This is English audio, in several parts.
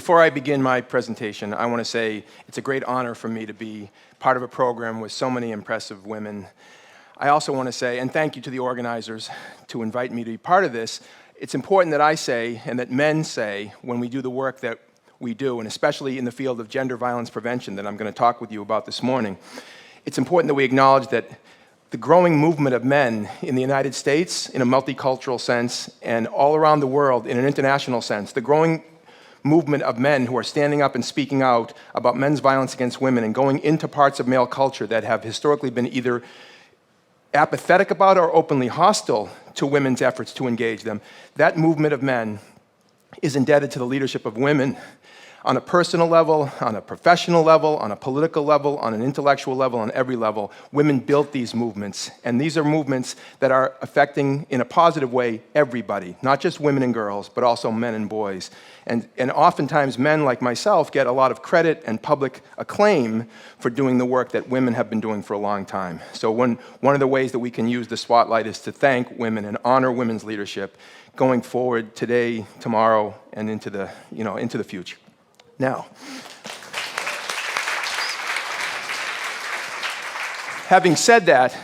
Before I begin my presentation, I want to say it's a great honor for me to be part of a program with so many impressive women. I also want to say, and thank you to the organizers to invite me to be part of this. It's important that I say, and that men say, when we do the work that we do, and especially in the field of gender violence prevention that I'm going to talk with you about this morning, it's important that we acknowledge that the growing movement of men in the United States, in a multicultural sense, and all around the world in an international sense, the growing movement of men who are standing up and speaking out about men's violence against women and going into parts of male culture that have historically been either apathetic about or openly hostile to women's efforts to engage them, that movement of men is indebted to the leadership of women on a personal level, on a professional level, on a political level, on an intellectual level, on every level. Women built these movements, and these are movements that are affecting, in a positive way, everybody, not just women and girls, but also men and boys. And oftentimes men like myself get a lot of credit and public acclaim for doing the work that women have been doing for a long time. So one of the ways that we can use the spotlight is to thank women and honor women's leadership going forward today, tomorrow, and into the future. Now, having said that,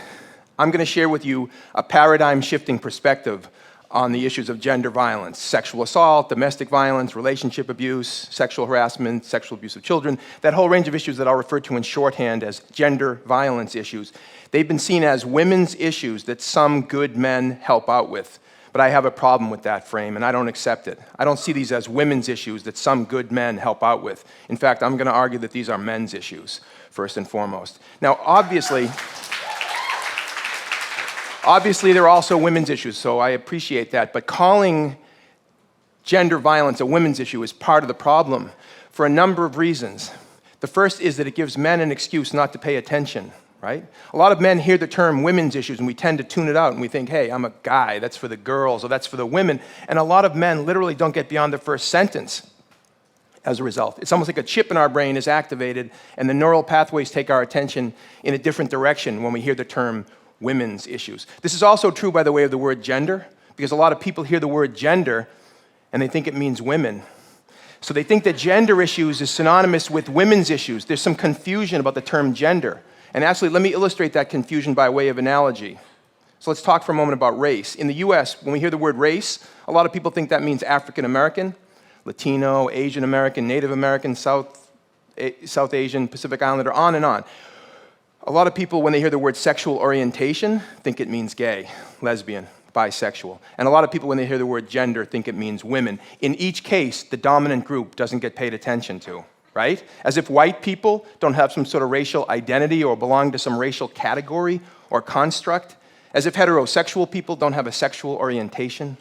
I'm going to share with you a paradigm-shifting perspective on the issues of gender violence, sexual assault, domestic violence, relationship abuse, sexual harassment, sexual abuse of children, that whole range of issues that I'll refer to in shorthand as gender violence issues. They've been seen as women's issues that some good men help out with. But I have a problem with that frame, and I don't accept it. I don't see these as women's issues that some good men help out with. In fact, I'm going to argue that these are men's issues, first and foremost. Now, obviously, there are also women's issues, so I appreciate that. But calling gender violence a women's issue is part of the problem for a number of reasons. The first is that it gives men an excuse not to pay attention. Right? A lot of men hear the term women's issues and we tend to tune it out and we think, hey, I'm a guy, that's for the girls or that's for the women. And a lot of men literally don't get beyond the first sentence as a result. It's almost like a chip in our brain is activated and the neural pathways take our attention in a different direction when we hear the term women's issues. This is also true, by the way, of the word gender, because a lot of people hear the word gender and they think it means women. So they think that gender issues is synonymous with women's issues. There's some confusion about the term gender. And actually, let me illustrate that confusion by way of analogy. So let's talk for a moment about race. In the US, when we hear the word race, a lot of people think that means African American, Latino, Asian American, Native American, South Asian, Pacific Islander, on and on. A lot of people, when they hear the word sexual orientation, think it means gay, lesbian, bisexual. And a lot of people, when they hear the word gender, think it means women. In each case, the dominant group doesn't get paid attention to. Right? As if white people don't have some sort of racial identity or belong to some racial category or construct. As if heterosexual people don't have a sexual orientation.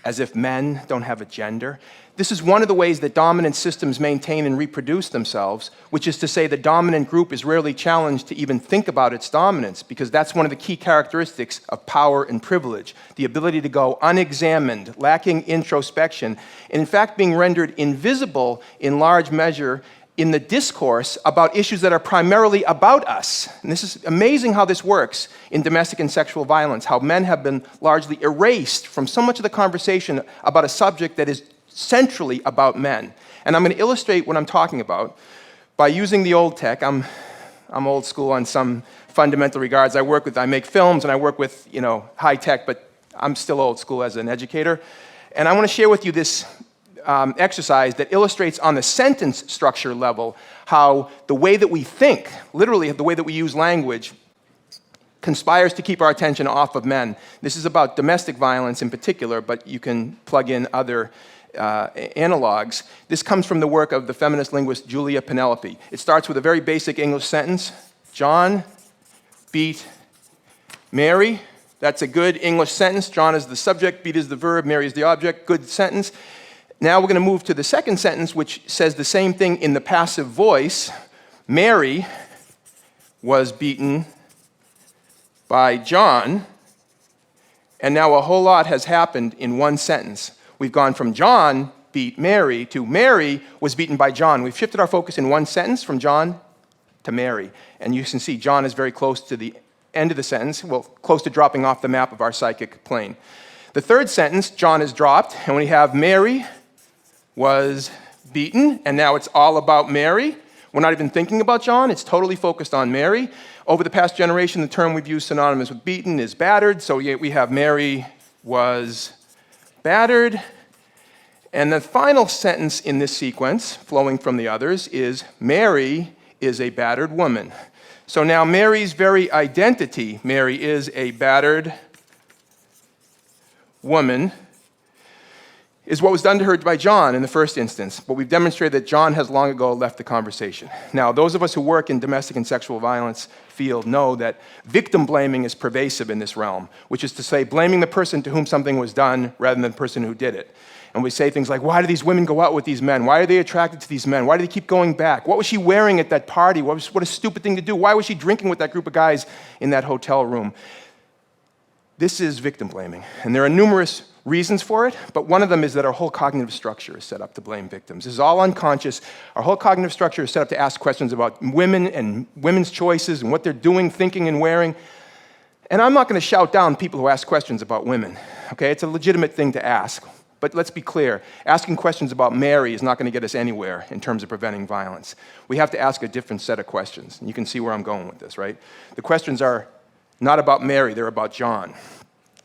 As if men don't have a gender. This is one of the ways that dominant systems maintain and reproduce themselves, which is to say the dominant group is rarely challenged to even think about its dominance, because that's one of the key characteristics of power and privilege, the ability to go unexamined, lacking introspection, and in fact being rendered invisible in large measure in the discourse about issues that are primarily about us. And this is amazing how this works in domestic and sexual violence, how men have been largely erased from so much of the conversation about a subject that is centrally about men. And I'm going to illustrate what I'm talking about by using the old tech. I'm old school on some fundamental regards. I make films and I work with, high tech, but I'm still old school as an educator. And I want to share with you this exercise that illustrates on the sentence structure level how the way that we think, literally the way that we use language, conspires to keep our attention off of men. This is about domestic violence in particular, but you can plug in other analogs. This comes from the work of the feminist linguist Julia Penelope. It starts with a very basic English sentence. John beat Mary. That's a good English sentence. John is the subject, beat is the verb, Mary is the object. Good sentence. Now we're going to move to the second sentence, which says the same thing in the passive voice. Mary was beaten by John, and now a whole lot has happened in one sentence. We've gone from John beat Mary to Mary was beaten by John. We've shifted our focus in one sentence from John to Mary. And you can see John is very close to the end of the sentence, well, close to dropping off the map of our psychic plane. The third sentence, John is dropped, and we have Mary was beaten, and now it's all about Mary. We're not even thinking about John. It's totally focused on Mary. Over the past generation, the term we've used synonymous with beaten is battered. So we have Mary was battered. And the final sentence in this sequence, flowing from the others, is Mary is a battered woman. So now Mary's very identity, Mary is a battered woman, is what was done to her by John in the first instance. But we've demonstrated that John has long ago left the conversation. Now, those of us who work in domestic and sexual violence field know that victim blaming is pervasive in this realm, which is to say blaming the person to whom something was done rather than the person who did it. And we say things like, why do these women go out with these men? Why are they attracted to these men? Why do they keep going back? What was she wearing at that party? What a stupid thing to do. Why was she drinking with that group of guys in that hotel room? This is victim blaming. And there are numerous reasons for it, but one of them is that our whole cognitive structure is set up to blame victims. This is all unconscious. Our whole cognitive structure is set up to ask questions about women and women's choices and what they're doing, thinking, and wearing. And I'm not going to shout down people who ask questions about women, okay? It's a legitimate thing to ask. But let's be clear, asking questions about Mary is not going to get us anywhere in terms of preventing violence. We have to ask a different set of questions. And you can see where I'm going with this, right? The questions are not about Mary, they're about John.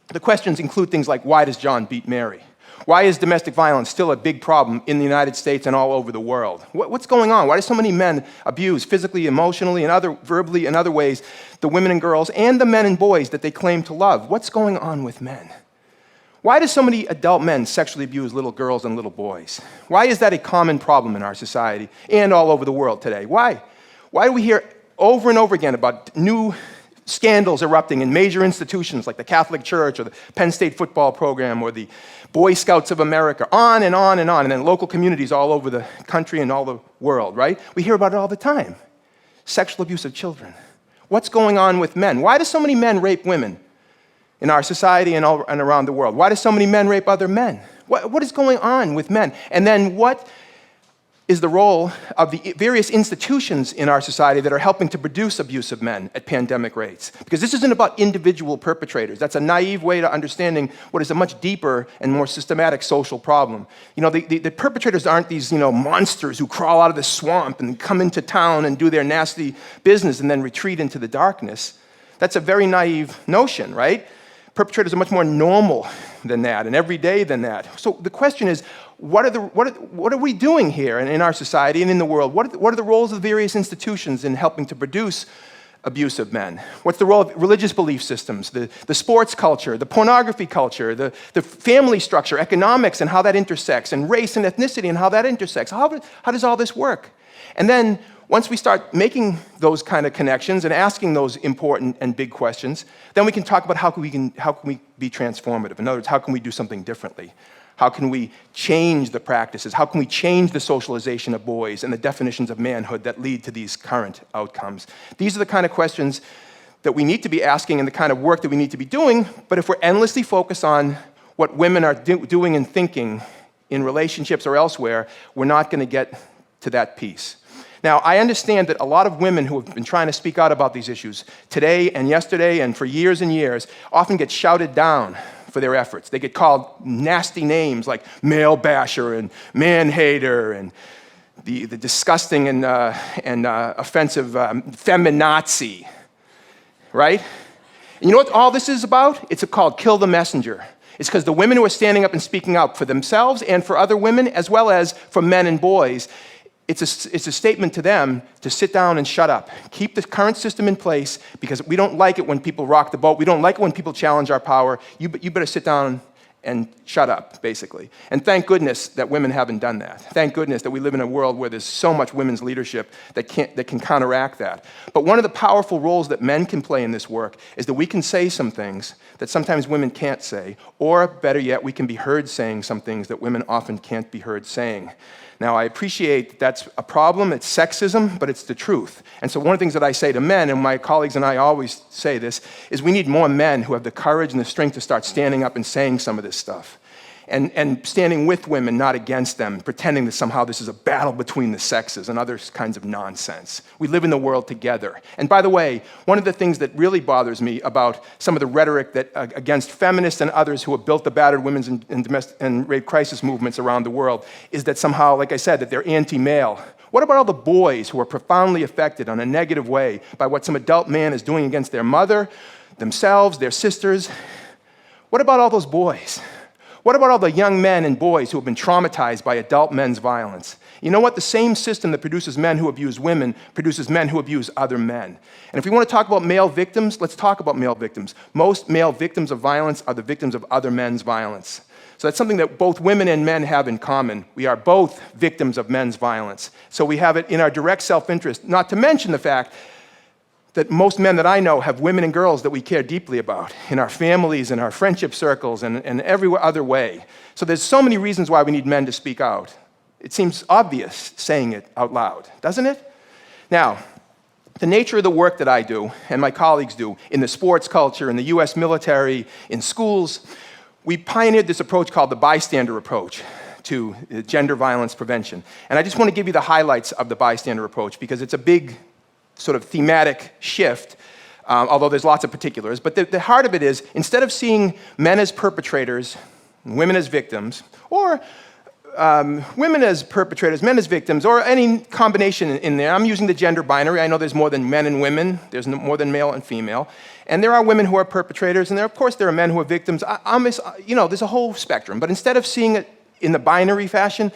The questions include things like, why does John beat Mary? Why is domestic violence still a big problem in the United States and all over the world? What's going on? Why do so many men abuse physically, emotionally, and verbally, and other ways the women and girls and the men and boys that they claim to love? What's going on with men? Why do so many adult men sexually abuse little girls and little boys? Why is that a common problem in our society and all over the world today? Why? Why do we hear over and over again about new scandals erupting in major institutions like the Catholic Church or the Penn State football program or the Boy Scouts of America, on and on and on, and then local communities all over the country and all the world, right? We hear about it all the time. Sexual abuse of children. What's going on with men? Why do so many men rape women in our society and around the world? Why do so many men rape other men? What is going on with men? And then what is the role of the various institutions in our society that are helping to produce abusive men at pandemic rates? Because this isn't about individual perpetrators. That's a naive way to understanding what is a much deeper and more systematic social problem. You know, the perpetrators aren't these, monsters who crawl out of the swamp and come into town and do their nasty business and then retreat into the darkness. That's a very naive notion, right? Perpetrators are much more normal than that and everyday than that. So the question is, what are we doing here in our society and in the world? What are the roles of the various institutions in helping to produce abusive men? What's the role of religious belief systems, the sports culture, the pornography culture, the family structure, economics and how that intersects, and race and ethnicity and how that intersects? How does all this work? And then once we start making those kind of connections and asking those important and big questions, then we can talk about how can we be transformative? In other words, how can we do something differently? How can we change the practices? How can we change the socialization of boys and the definitions of manhood that lead to these current outcomes? These are the kind of questions that we need to be asking and the kind of work that we need to be doing, but if we're endlessly focused on what women are doing and thinking in relationships or elsewhere, we're not going to get to that piece. Now, I understand that a lot of women who have been trying to speak out about these issues today and yesterday and for years and years often get shouted down for their efforts. They get called nasty names like male basher and man hater and the disgusting and offensive feminazi, right? And you know what all this is about? It's called kill the messenger. It's because the women who are standing up and speaking out for themselves and for other women, as well as for men and boys, it's a statement to them to sit down and shut up. Keep the current system in place because we don't like it when people rock the boat. We don't like it when people challenge our power. You better sit down and shut up, basically. And thank goodness that women haven't done that. Thank goodness that we live in a world where there's so much women's leadership that can counteract that. But one of the powerful roles that men can play in this work is that we can say some things that sometimes women can't say, or better yet, we can be heard saying some things that women often can't be heard saying. Now, I appreciate that's a problem, it's sexism, but it's the truth. And so one of the things that I say to men, and my colleagues and I always say this, is we need more men who have the courage and the strength to start standing up and saying some of this stuff. and standing with women, not against them, pretending that somehow this is a battle between the sexes and other kinds of nonsense. We live in the world together. And by the way, one of the things that really bothers me about some of the rhetoric that against feminists and others who have built the battered women's and rape crisis movements around the world is that somehow, like I said, that they're anti-male. What about all the boys who are profoundly affected in a negative way by what some adult man is doing against their mother, themselves, their sisters? What about all those boys? What about all the young men and boys who have been traumatized by adult men's violence? You know what? The same system that produces men who abuse women produces men who abuse other men. And if we want to talk about male victims, let's talk about male victims. Most male victims of violence are the victims of other men's violence. So that's something that both women and men have in common. We are both victims of men's violence. So we have it in our direct self-interest, not to mention the fact that most men that I know have women and girls that we care deeply about in our families, in our friendship circles, and every other way. So there's so many reasons why we need men to speak out. It seems obvious saying it out loud, doesn't it? Now, the nature of the work that I do and my colleagues do in the sports culture, in the US military, in schools, we pioneered this approach called the bystander approach to gender violence prevention. And I just want to give you the highlights of the bystander approach because it's a big sort of thematic shift, although there's lots of particulars. But the heart of it is, instead of seeing men as perpetrators, women as victims, or women as perpetrators, men as victims, or any combination in there, I'm using the gender binary. I know there's more than men and women. There's more than male and female. And there are women who are perpetrators, and of course there are men who are victims. There's a whole spectrum. But instead of seeing it in the binary fashion,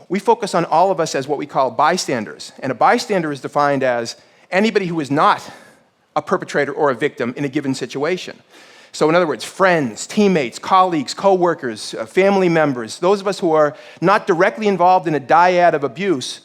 we focus on all of us as what we call bystanders. And a bystander is defined as anybody who is not a perpetrator or a victim in a given situation. So in other words, friends, teammates, colleagues, co-workers, family members, those of us who are not directly involved in a dyad of abuse,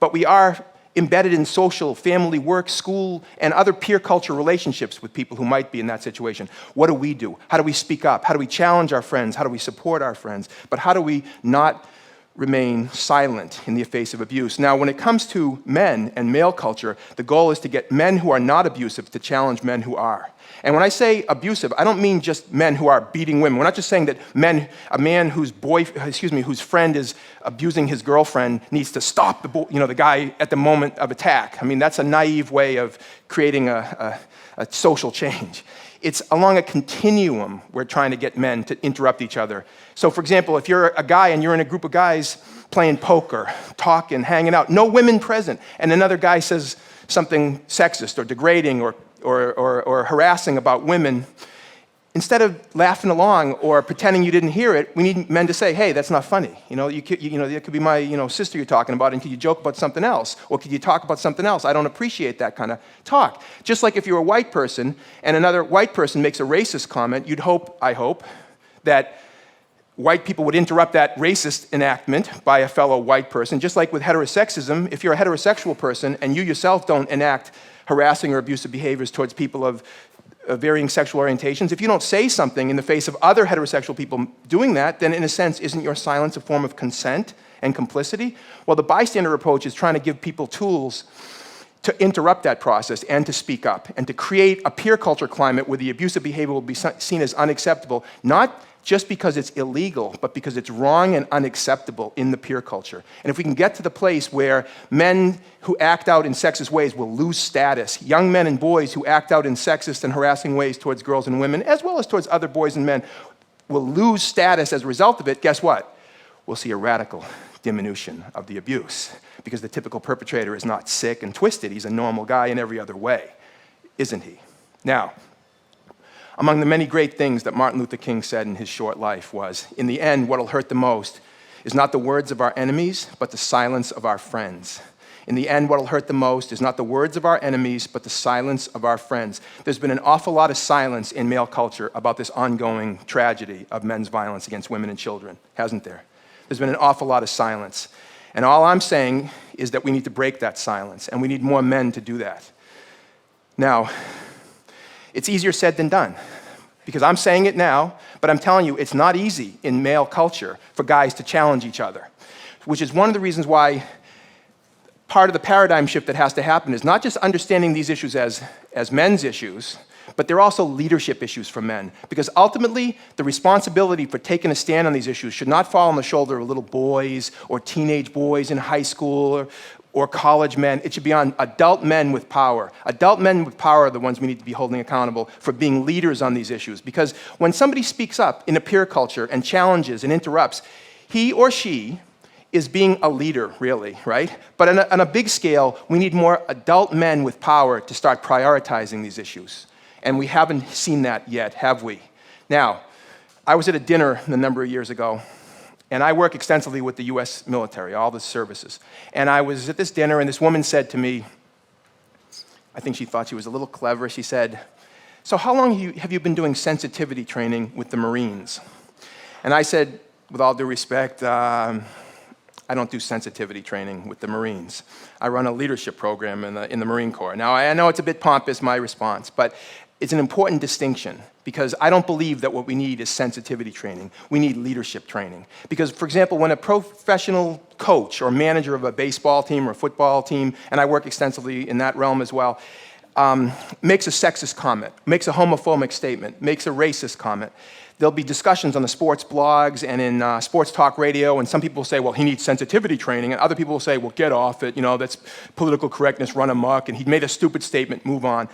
but we are embedded in social, family, work, school, and other peer culture relationships with people who might be in that situation. What do? How do we speak up? How do we challenge our friends? How do we support our friends? But how do we not remain silent in the face of abuse? Now, when it comes to men and male culture, the goal is to get men who are not abusive to challenge men who are. And when I say abusive, I don't mean just men who are beating women. We're not just saying that a man whose friend is abusing his girlfriend needs to stop the guy at the moment of attack. I mean, that's a naive way of creating a social change. It's along a continuum we're trying to get men to interrupt each other. So for example, if you're a guy and you're in a group of guys playing poker, talking, hanging out, no women present, and another guy says something sexist or degrading or harassing about women, instead of laughing along or pretending you didn't hear it, we need men to say, hey, that's not funny. That could be my sister you're talking about, and could you joke about something else? Or could you talk about something else? I don't appreciate that kind of talk. Just like if you're a white person and another white person makes a racist comment, I hope, that white people would interrupt that racist enactment by a fellow white person. Just like with heterosexism, if you're a heterosexual person and you yourself don't enact harassing or abusive behaviors towards people of varying sexual orientations, if you don't say something in the face of other heterosexual people doing that, then in a sense, isn't your silence a form of consent and complicity? Well, the bystander approach is trying to give people tools to interrupt that process and to speak up and to create a peer culture climate where the abusive behavior will be seen as unacceptable, not just because it's illegal, but because it's wrong and unacceptable in the peer culture. And if we can get to the place where men who act out in sexist ways will lose status, young men and boys who act out in sexist and harassing ways towards girls and women, as well as towards other boys and men, will lose status as a result of it, guess what? We'll see a radical diminution of the abuse, because the typical perpetrator is not sick and twisted. He's a normal guy in every other way, isn't he? Now, among the many great things that Martin Luther King said in his short life was, in the end, what'll hurt the most is not the words of our enemies, but the silence of our friends. In the end, what'll hurt the most is not the words of our enemies, but the silence of our friends. There's been an awful lot of silence in male culture about this ongoing tragedy of men's violence against women and children, hasn't there? There's been an awful lot of silence. And all I'm saying is that we need to break that silence, and we need more men to do that. Now, it's easier said than done, because I'm saying it now, but I'm telling you, it's not easy in male culture for guys to challenge each other, which is one of the reasons why part of the paradigm shift that has to happen is not just understanding these issues as men's issues, but they're also leadership issues for men. Because ultimately, the responsibility for taking a stand on these issues should not fall on the shoulder of little boys or teenage boys in high school or college men. It should be on adult men with power. Adult men with power are the ones we need to be holding accountable for being leaders on these issues. Because when somebody speaks up in a peer culture and challenges and interrupts, he or she is being a leader, really, right? But on a big scale, we need more adult men with power to start prioritizing these issues. And we haven't seen that yet, have we? Now, I was at a dinner a number of years ago, and I work extensively with the US military, all the services. And I was at this dinner, and this woman said to me, I think she thought she was a little clever, she said, "So how long have you been doing sensitivity training with the Marines?" And I said, with all due respect, I don't do sensitivity training with the Marines. I run a leadership program in the Marine Corps. Now, I know it's a bit pompous, my response, but it's an important distinction because I don't believe that what we need is sensitivity training. We need leadership training. Because, for example, when a professional coach or manager of a baseball team or a football team, and I work extensively in that realm as well, makes a sexist comment, makes a homophobic statement, makes a racist comment, there'll be discussions on the sports blogs and in sports talk radio, and some people will say, well, he needs sensitivity training, and other people will say, well, get off it, that's political correctness, run amok, and he made a stupid statement, move on.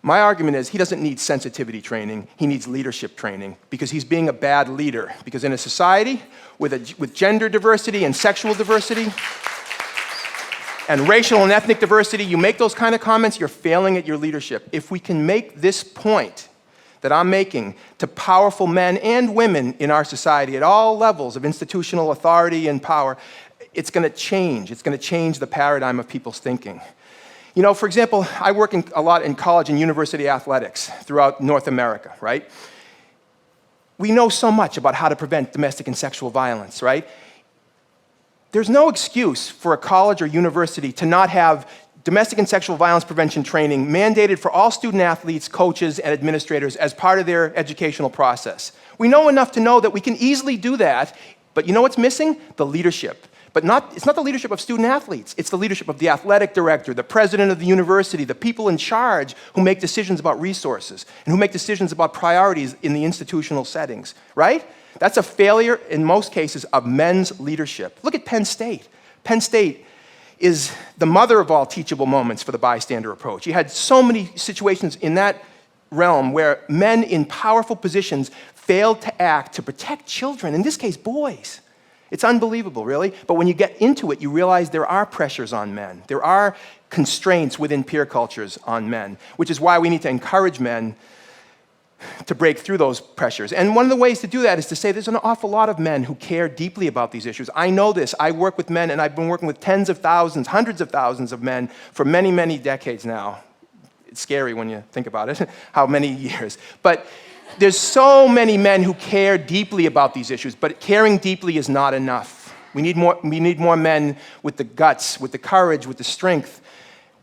My argument is he doesn't need sensitivity training, he needs leadership training, because he's being a bad leader. Because in a society with gender diversity and sexual diversity, and racial and ethnic diversity, you make those kind of comments, you're failing at your leadership. If we can make this point that I'm making to powerful men and women in our society at all levels of institutional authority and power, it's going to change. It's going to change the paradigm of people's thinking. For example, I work a lot in college and university athletics throughout North America, right? We know so much about how to prevent domestic and sexual violence, right? There's no excuse for a college or university to not have domestic and sexual violence prevention training mandated for all student athletes, coaches, and administrators as part of their educational process. We know enough to know that we can easily do that, but you know what's missing? The leadership. But it's not the leadership of student athletes. It's the leadership of the athletic director, the president of the university, the people in charge who make decisions about resources and who make decisions about priorities in the institutional settings, right? That's a failure, in most cases, of men's leadership. Look at Penn State. Penn State is the mother of all teachable moments for the bystander approach. You had so many situations in that realm where men in powerful positions failed to act to protect children, in this case, boys. It's unbelievable, really. But when you get into it, you realize there are pressures on men. There are constraints within peer cultures on men, which is why we need to encourage men to break through those pressures. And one of the ways to do that is to say there's an awful lot of men who care deeply about these issues. I know this. I work with men, and I've been working with tens of thousands, hundreds of thousands of men for many, many decades now. It's scary when you think about it, how many years. But there's so many men who care deeply about these issues, but caring deeply is not enough. We need more men with the guts, with the courage, with the strength,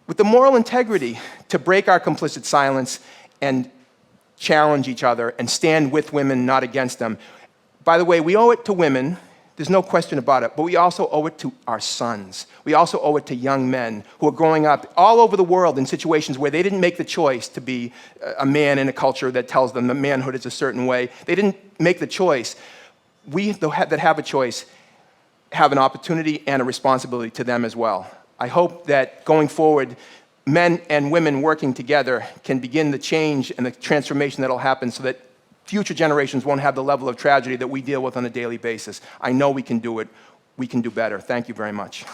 with the moral integrity to break our complicit silence and challenge each other and stand with women, not against them. By the way, we owe it to women, there's no question about it, but we also owe it to our sons. We also owe it to young men who are growing up all over the world in situations where they didn't make the choice to be a man in a culture that tells them that manhood is a certain way. They didn't make the choice. We that have a choice have an opportunity and a responsibility to them as well. I hope that going forward, men and women working together can begin the change and the transformation that will happen so that future generations won't have the level of tragedy that we deal with on a daily basis. I know we can do it. We can do better. Thank you very much.